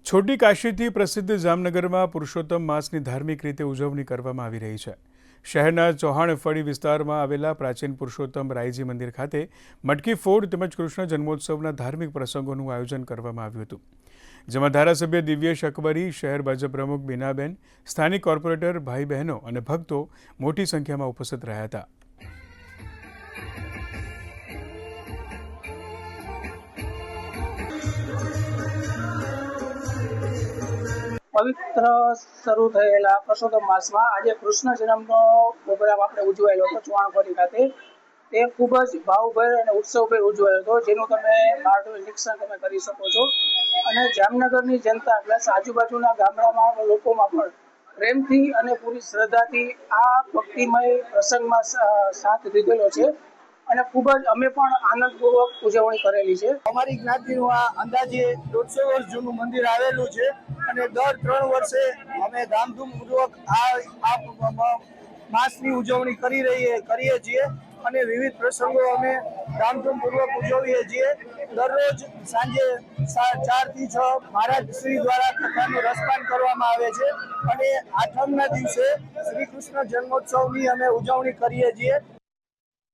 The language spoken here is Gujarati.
છોટી કાશીથી પ્રસિદ્ધ જામનગરમાં પુરુષોત્તમ માસની ધાર્મિક રીતે ઉજવણી કરવામાં આવી રહી છે। શહેરના ચૌહાણફળી વિસ્તારમાં આવેલા પ્રાચીન પુરુષોત્તમ રાયજી મંદિર ખાતે મટકી ફોડ તેમજ કૃષ્ણ જન્મોત્સવના ધાર્મિક પ્રસંગોનું આયોજન કરવામાં આવ્યું હતું, જેમાં ધારાસભ્ય દિવ્યેશ અકબરી, શહેર ભાજપ પ્રમુખ બીનાબેન, સ્થાનિક કોર્પોરેટર, ભાઈ બહેનો અને ભક્તો મોટી સંખ્યામાં ઉપસ્થિત રહ્યા હતા। पवित्र शुरू थयेला पुरुषोत्तम मास में आज कृष्ण जन्मनो प्रोग्राम आपणे उजवायेलो हतो चौहाणफળી खाते। ते खूब ज भावभेर अने उत्सवभेर उजवायो हतो, जेनुं तमे मार्गदर्शन निरीक्षण तमे करी शको छो। अने जामनगरनी जनता प्लस आजुबाजुना गामडामां लोकोमां पण प्रेमथी अने पूरी श्रद्धाथी आ भक्तिमय प्रसंगमां साथ લીધેલો છે અને ખૂબ જ અમે પણ આનંદપૂર્વક ઉજવણી કરેલી છે। અમારી જ્ઞાતિનું આ અંદાજે 150 વર્ષ જૂનું મંદિર આવેલું છે અને દર 3 વર્ષે અમે ધામધૂમપૂર્વક આ માસની ઉજવણી કરીએ છીએ અને વિવિધ પ્રસંગો અમે ધામધૂમપૂર્વક ઉજવીએ છીએ। દરરોજ સાંજે 4 થી 6 મહારાજ શ્રી દ્વારા કથાનું રસપાન કરવામાં આવે છે અને આઠમના દિવસે શ્રી કૃષ્ણ જન્મોત્સવની અમે ઉજવણી કરીએ છીએ।